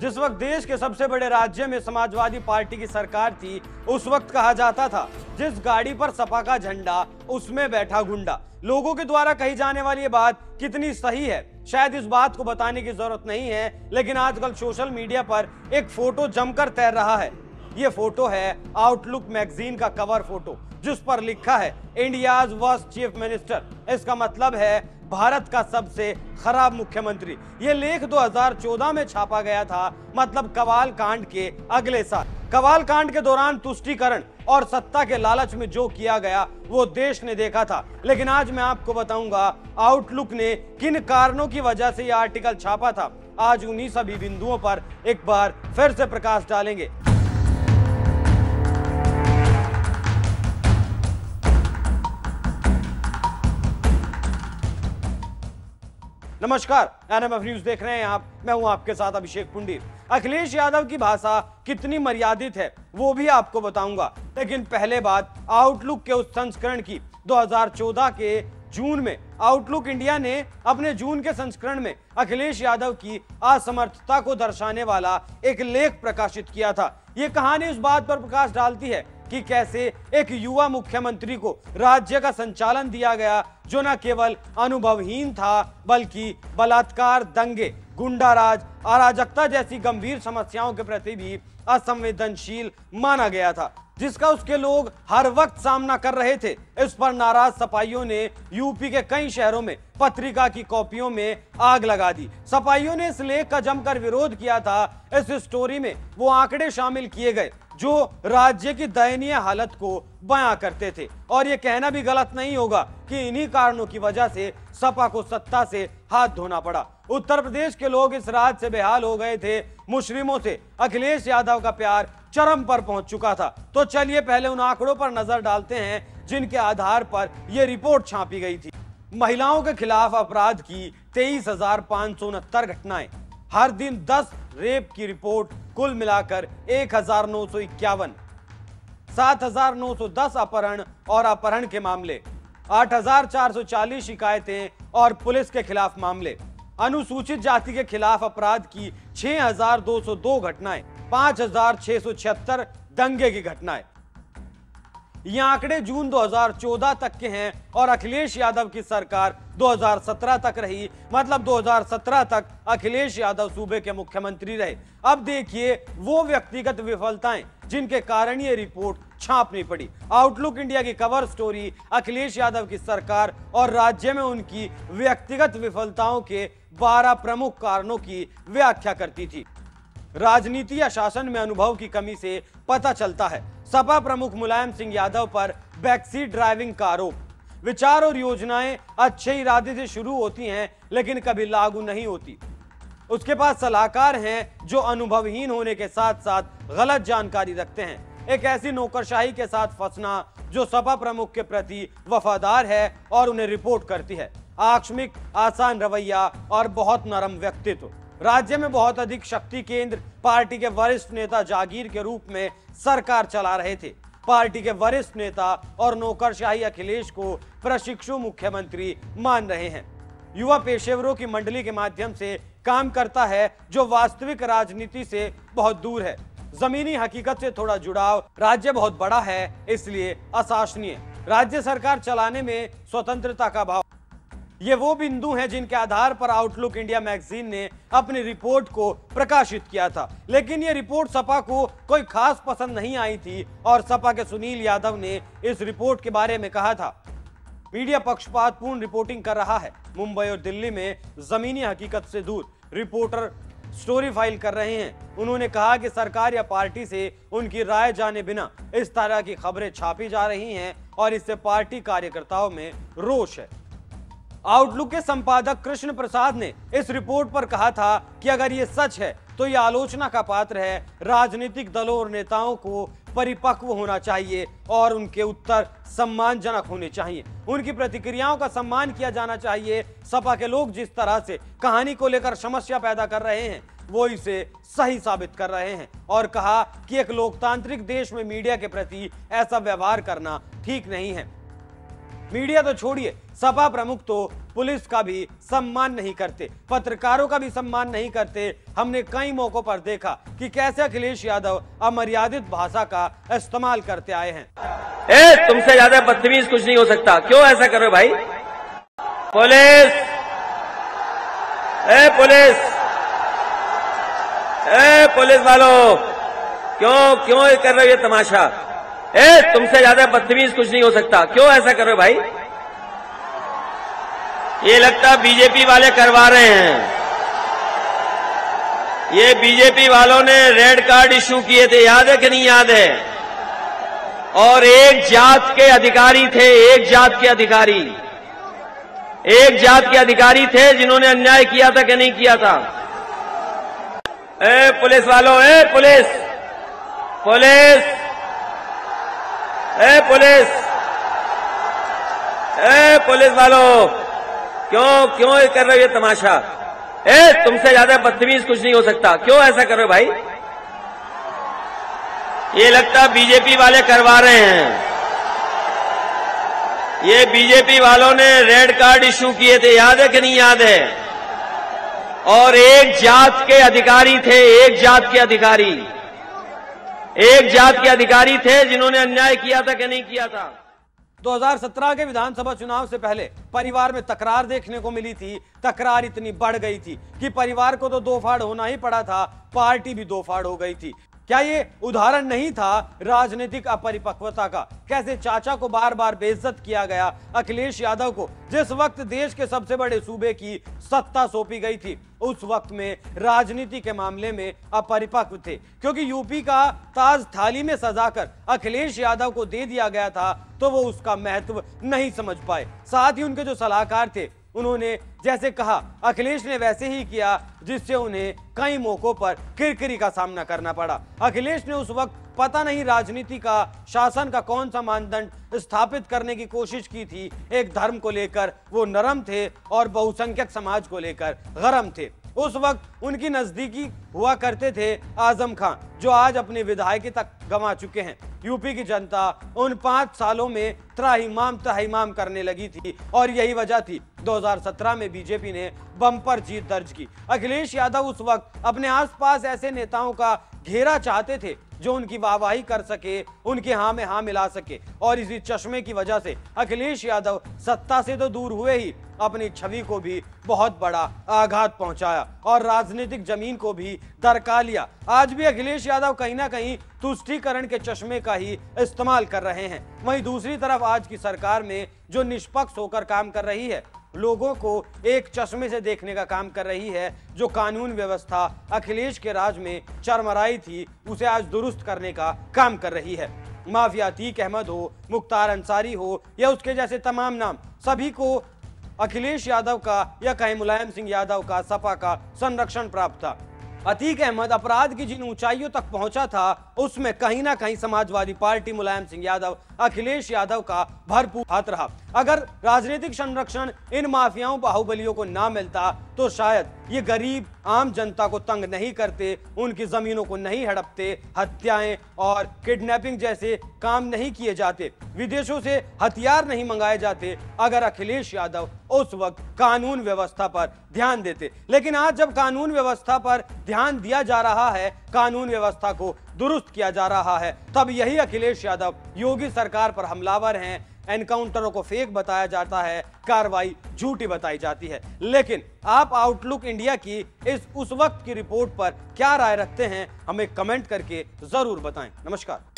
जिस वक्त देश के सबसे बड़े राज्य में समाजवादी पार्टी की सरकार थी, उस वक्त कहा जाता था जिस गाड़ी पर सपा का झंडा उसमें बैठा गुंडा। लोगों के द्वारा कही जाने वाली ये बात कितनी सही है, शायद इस बात को बताने की जरूरत नहीं है, लेकिन आजकल सोशल मीडिया पर एक फोटो जमकर तैर रहा है। ये फोटो है आउटलुक मैगजीन का कवर फोटो, जिस पर लिखा है इंडियाज वर्स्ट चीफ मिनिस्टर। इसका मतलब है भारत का सबसे खराब मुख्यमंत्री। ये लेख 2014 में छापा गया था, मतलब कवाल कांड के अगले साल। कवाल कांड के दौरान तुष्टीकरण और सत्ता के लालच में जो किया गया वो देश ने देखा था। लेकिन आज मैं आपको बताऊंगा आउटलुक ने किन कारणों की वजह से यह आर्टिकल छापा था। आज उन्हीं सभी बिंदुओं पर एक बार फिर से प्रकाश डालेंगे। नमस्कार, एनएमएफ न्यूज देख रहे हैं आप। मैं हूं आपके साथ अभिषेक पुंडीर। अखिलेश यादव की भाषा कितनी मर्यादित है वो भी आपको बताऊंगा, लेकिन पहले बात आउटलुक के उस संस्करण की। 2014 के जून में आउटलुक इंडिया ने अपने जून के संस्करण में अखिलेश यादव की असमर्थता को दर्शाने वाला एक लेख प्रकाशित किया था। ये कहानी इस बात पर प्रकाश डालती है कि कैसे एक युवा मुख्यमंत्री को राज्य का संचालन दिया गया, जो न केवल अनुभवहीन था बल्कि बलात्कार, दंगे, गुंडाराज, अराजकता जैसी गंभीर समस्याओं के प्रति भी असंवेदनशील माना गया था, जिसका उसके लोग हर वक्त सामना कर रहे थे। इस पर नाराज सपाइयों ने यूपी के कई शहरों में पत्रिका की कॉपियों में आग लगा दी। सपाइयों ने इस लेख का जमकर विरोध किया था। इस स्टोरी में वो आंकड़े शामिल किए गए जो राज्य की दयनीय हालत को बयां करते थे, और ये कहना भी गलत नहीं होगा कि इन्हीं कारणों की वजह से सपा को सत्ता से हाथ धोना पड़ा। उत्तर प्रदेश के लोग इस रात से बेहाल हो गए थे। मुस्लिमों से अखिलेश यादव का प्यार चरम पर पहुंच चुका था। तो चलिए पहले उन आंकड़ों पर नजर डालते हैं जिनके आधार पर यह रिपोर्ट छापी गई थी। महिलाओं के खिलाफ अपराध की 23,569 घटनाएं, हर दिन 10 रेप की रिपोर्ट, कुल मिलाकर 1,951, 7,910 अपहरण और अपहरण के मामले, 8,440 शिकायतें और पुलिस के खिलाफ मामले, अनुसूचित जाति के खिलाफ अपराध की 6,202 घटनाएं, 5,676 दंगे की घटनाएं। ये आंकड़े जून 2014 तक के हैं और अखिलेश यादव की सरकार 2017 तक रही, मतलब 2017 तक अखिलेश यादव सूबे के मुख्यमंत्री रहे। अब देखिए वो व्यक्तिगत विफलताएं जिनके कारण ये रिपोर्ट छापनी पड़ी। आउटलुक इंडिया की कवर स्टोरी अखिलेश यादव की सरकार और राज्य में उनकी व्यक्तिगत विफलताओं के 12 प्रमुख कारणों की व्याख्या करती थी। राजनीति या शासन में अनुभव की कमी से पता चलता है। सपा प्रमुख मुलायम सिंह यादव पर बैकसीट ड्राइविंग का आरोप। विचार और योजनाएं अच्छे इरादे से शुरू होती हैं लेकिन कभी लागू नहीं होती। उसके पास सलाहकार हैं जो अनुभवहीन होने के साथ साथ गलत जानकारी रखते हैं। एक ऐसी नौकरशाही के साथ फंसना जो सपा प्रमुख के प्रति वफादार है और उन्हें रिपोर्ट करती है। आकस्मिक आसान रवैया और बहुत नरम व्यक्तित्व। राज्य में बहुत अधिक शक्ति केंद्र, पार्टी के वरिष्ठ नेता जागीर के रूप में सरकार चला रहे थे। पार्टी के वरिष्ठ नेता और नौकरशाही अखिलेश को प्रशिक्षु मुख्यमंत्री मान रहे हैं। युवा पेशेवरों की मंडली के माध्यम से काम करता है जो वास्तविक राजनीति से बहुत दूर है। जमीनी हकीकत से थोड़ा जुड़ाव। राज्य बहुत बड़ा है इसलिए अशासनीय। राज्य सरकार चलाने में स्वतंत्रता का भाव। ये वो बिंदु हैं जिनके आधार पर आउटलुक इंडिया मैगजीन ने अपनी रिपोर्ट को प्रकाशित किया था। लेकिन ये रिपोर्ट सपा को कोई खास पसंद नहीं आई थी और सपा के सुनील यादव ने इस रिपोर्ट के बारे में कहा था, मीडिया पक्षपातपूर्ण रिपोर्टिंग कर रहा है। मुंबई और दिल्ली में जमीनी हकीकत से दूर रिपोर्टर स्टोरी फाइल कर रहे हैं। उन्होंने कहा कि सरकार या पार्टी से उनकी राय जाने बिना इस तरह की खबरें छापी जा रही हैं और इससे पार्टी कार्यकर्ताओं में रोष है। आउटलुक के संपादक कृष्ण प्रसाद ने इस रिपोर्ट पर कहा था कि अगर ये सच है तो ये आलोचना का पात्र है। राजनीतिक दलों और नेताओं को परिपक्व होना चाहिए और उनके उत्तर सम्मानजनक होने चाहिए। उनकी प्रतिक्रियाओं का सम्मान किया जाना चाहिए। सपा के लोग जिस तरह से कहानी को लेकर समस्या पैदा कर रहे हैं वो इसे सही साबित कर रहे हैं और कहा कि एक लोकतांत्रिक देश में मीडिया के प्रति ऐसा व्यवहार करना ठीक नहीं है। मीडिया तो छोड़िए, सपा प्रमुख तो पुलिस का भी सम्मान नहीं करते, पत्रकारों का भी सम्मान नहीं करते। हमने कई मौकों पर देखा कि कैसे अखिलेश यादव अमर्यादित भाषा का इस्तेमाल करते आए हैं। तुमसे ज्यादा बदतमीज कुछ नहीं हो सकता, क्यों ऐसा कर रहे हो भाई? पुलिस, पुलिस, पुलिस वालों, क्यों कर रहे हो ये तमाशा? तुमसे ज्यादा बदतमीज कुछ नहीं हो सकता, क्यों ऐसा कर रहे हो भाई? ये लगता बीजेपी वाले करवा रहे हैं। ये बीजेपी वालों ने रेड कार्ड इश्यू किए थे, याद है कि नहीं याद है? और एक जात के अधिकारी थे, एक जात के अधिकारी थे जिन्होंने अन्याय किया था कि नहीं किया था? पुलिस वालों, पुलिस, पुलिस, पुलिस, पुलिस वालों, क्यों कर रहे हो ये तमाशा? तुमसे ज्यादा बदतमीज कुछ नहीं हो सकता, क्यों ऐसा कर रहे हो भाई? ये लगता बीजेपी वाले करवा रहे हैं। ये बीजेपी वालों ने रेड कार्ड इश्यू किए थे, याद है कि नहीं याद है? और एक जात के अधिकारी थे, एक जात के अधिकारी थे जिन्होंने अन्याय किया था कि नहीं किया था? 2017 के विधानसभा चुनाव से पहले परिवार में तकरार देखने को मिली थी। तकरार इतनी बढ़ गई थी कि परिवार को तो दो फाड़ होना ही पड़ा था, पार्टी भी दो फाड़ हो गई थी। क्या ये उदाहरण नहीं था राजनीतिक अपरिपक्वता का? कैसे चाचा को बार बार बेइज्जत किया गया, अखिलेश यादव को जिस वक्त देश के सबसे बड़े सूबे की सत्ता सौंपी गई थी उस वक्त में राजनीति के मामले में अपरिपक्व थे, क्योंकि यूपी का ताज थाली में सजाकर अखिलेश यादव को दे दिया गया था तो वो उसका महत्व नहीं समझ पाए। साथ ही उनके जो सलाहकार थे उन्होंने जैसे कहा अखिलेश ने वैसे ही किया, जिससे उन्हें कई मौकों पर किरकिरी का सामना करना पड़ा। अखिलेश ने उस वक्त पता नहीं राजनीति का, शासन का कौन सा मानदंड स्थापित करने की कोशिश की थी। एक धर्म को लेकर वो नरम थे और बहुसंख्यक समाज को लेकर गरम थे। उस वक्त उनकी नजदीकी हुआ करते थे आजम खान, जो आज अपनी विधायकी तक गंवा चुके हैं। यूपी की जनता उन 5 सालों में त्राहिमाम करने लगी थी और यही वजह थी 2017 में बीजेपी ने बम्पर जीत दर्ज की। अखिलेश यादव उस वक्त अपने आसपास ऐसे नेताओं का घेरा चाहते थे जो उनकी वाहवाही कर सके, उनके हाँ में हाँ मिला सके, और इसी चश्मे की वजह से अखिलेश यादव सत्ता से तो दूर हुए ही अपनी छवि को भी बहुत बड़ा आघात पहुंचाया और राजनीतिक जमीन को भी दरका लिया। आज भी अखिलेश यादव कहीं ना कहीं तुष्टीकरण के चश्मे का ही इस्तेमाल कर रहे हैं। वहीं दूसरी तरफ आज की सरकार में जो निष्पक्ष होकर काम कर रही है, लोगों को एक चश्मे से देखने का काम कर रही है, जो कानून व्यवस्था अखिलेश के राज में चरमराई थी उसे आज दुरुस्त करने का काम कर रही है। माफिया अतीक अहमद हो, मुख्तार अंसारी हो या उसके जैसे तमाम नाम, सभी को अखिलेश यादव का या कहीं मुलायम सिंह यादव का, सपा का संरक्षण प्राप्त था। अतीक अहमद अपराध की जिन ऊंचाइयों तक पहुंचा था उसमें कहीं ना कहीं समाजवादी पार्टी, मुलायम सिंह यादव, अखिलेश यादव का भरपूर हाथ रहा। अगर राजनीतिक संरक्षण इन माफियाओं बाहुबलियों को ना मिलता तो शायद ये गरीब आम जनता को तंग नहीं करते, उनकी जमीनों को नहीं हड़पते, हत्याएं और किडनैपिंग जैसे काम नहीं किए जाते, विदेशों से हथियार नहीं मंगाए जाते, अगर अखिलेश यादव उस वक्त कानून व्यवस्था पर ध्यान देते। लेकिन आज जब कानून व्यवस्था पर ध्यान दिया जा रहा है, कानून व्यवस्था को दुरुस्त किया जा रहा है, तब यही अखिलेश यादव योगी सरकार पर हमलावर हैं, एनकाउंटरों को फेक बताया जाता है, कार्रवाई झूठी बताई जाती है। लेकिन आप आउटलुक इंडिया की उस वक्त की रिपोर्ट पर क्या राय रखते हैं, हमें कमेंट करके जरूर बताएं। नमस्कार।